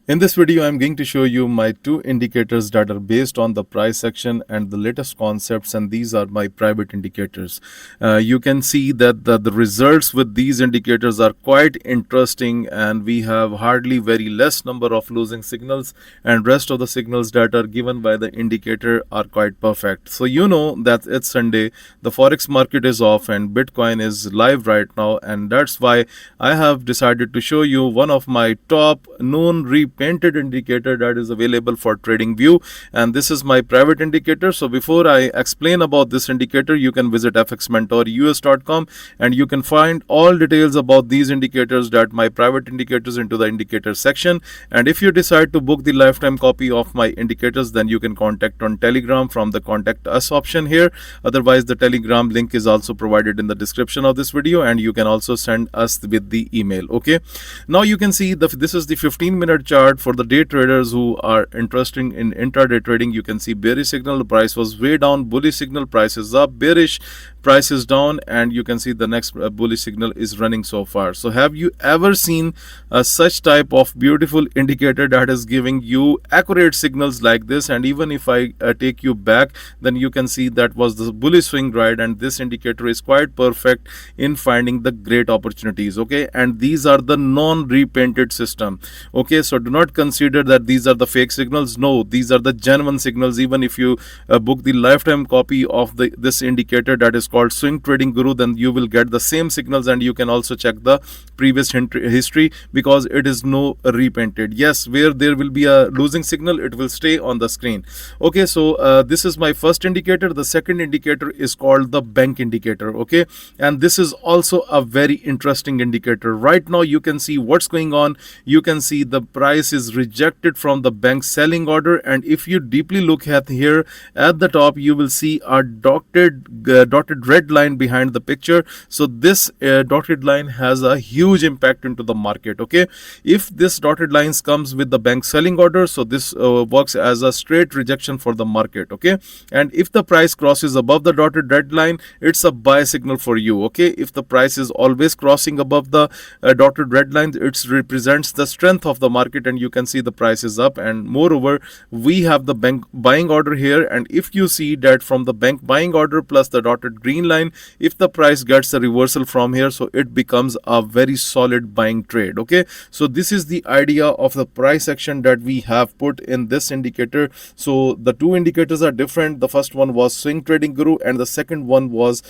In this video, I'm going to show you my two indicators that are based on the price action and the latest concepts, and these are my private indicators. You can see that the results with these indicators are quite interesting, and we have hardly very less number of losing signals, and rest of the signals that are given by the indicator are quite perfect. So you know that it's Sunday, the forex market is off and Bitcoin is live right now, and that's why I have decided to show you one of my top known repainted indicator that is available for TradingView, and this is my private indicator. So before I explain about this indicator, you can visit fxmentorus.com and you can find all details about these indicators, that my private indicators, into the indicator section. And if you decide to book the lifetime copy of my indicators, then you can contact on Telegram from the contact us option here. Otherwise, the Telegram link is also provided in the description of this video, and you can also send us with the email. Okay, now you can see this is the 15-minute chart for the day traders who are interested in intraday trading. You can see bearish signal, the price was way down, bullish signal, price is up, bearish, price is down, and you can see the next bullish signal is running so far. So have you ever seen such type of beautiful indicator that is giving you accurate signals like this? And even if I take you back, then you can see that was the bullish swing ride, and this indicator is quite perfect in finding the great opportunities. Okay, and these are the non-repainted system. Okay, so do not consider that these are the fake signals. No, these are the genuine signals. Even if you book the lifetime copy of this indicator that is called Swing Trading Guru, then you will get the same signals, and you can also check the previous history, because it is no repainted. Yes, where there will be a losing signal, it will stay on the screen. Okay, so this is my first indicator. The second indicator is called the bank indicator. Okay, and this is also a very interesting indicator. Right now you can see what's going on. You can see the price is rejected from the bank selling order, and if you deeply look at here at the top, you will see a dotted red line behind the picture. So this dotted line has a huge impact into the market. Okay, if this dotted lines comes with the bank selling order, so this works as a straight rejection for the market. Okay, and if the price crosses above the dotted red line, it's a buy signal for you. Okay, if the price is always crossing above the dotted red line, it represents the strength of the market, and you can see the price is up. And moreover, we have the bank buying order here, and if you see that from the bank buying order plus the dotted green line, if the price gets a reversal from here, so it becomes a very solid buying trade. Okay, so this is the idea of the price action that we have put in this indicator. So the two indicators are different. The first one was Swing Trading Guru, and the second one was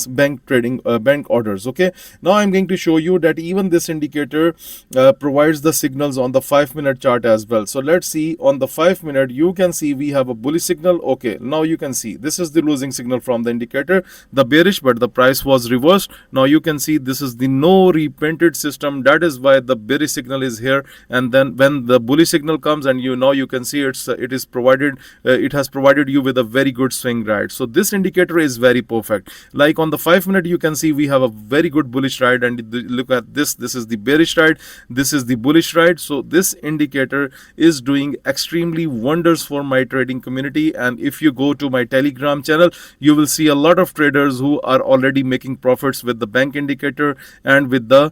bank orders. Okay, now I'm going to show you that even this indicator provides the signals on the 5-minute chart as well. So let's see on the 5-minute. You can see we have a bullish signal. Okay, now you can see this is the losing signal from the indicator, the bearish, but the price was reversed. Now you can see this is the no repainted system. That is why the bearish signal is here, and then when the bullish signal comes, and you can see it has provided you with a very good swing ride. So this indicator is very perfect. Like on the 5-minute, you can see we have a very good bullish ride, and look at this is the bearish ride, this is the bullish ride. So this indicator is doing extremely wonders for my trading community. And if you go to my Telegram channel, you will see a lot of traders who are already making profits with the bank indicator and with the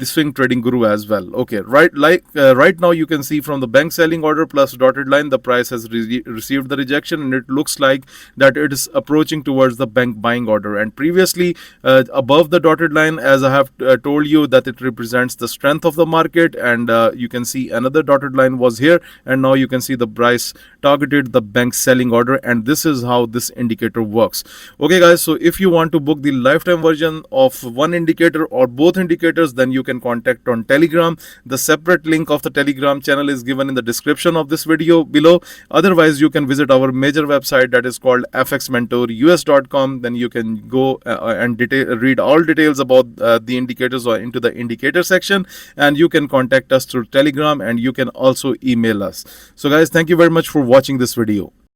Swing Trading Guru as well. Okay, right now you can see from the bank selling order plus dotted line, the price has received the rejection, and it looks like that it is approaching towards the bank buying order. And previously above the dotted line, as I have told you, that it represents the strength of the market, and you can see another dotted line was here, and now you can see the price targeted the bank selling order, and this is how this indicator works. Okay guys, so if you want to book the lifetime version of one indicator or both indicators, then you can contact on Telegram. The separate link of the Telegram channel is given in the description of this video below. Otherwise, you can visit our major website that is called fxmentorus.com. then you can go and read all details about the indicators or into the indicator section, and you can contact us through Telegram, and you can also email us. So guys, thank you very much for watching this video.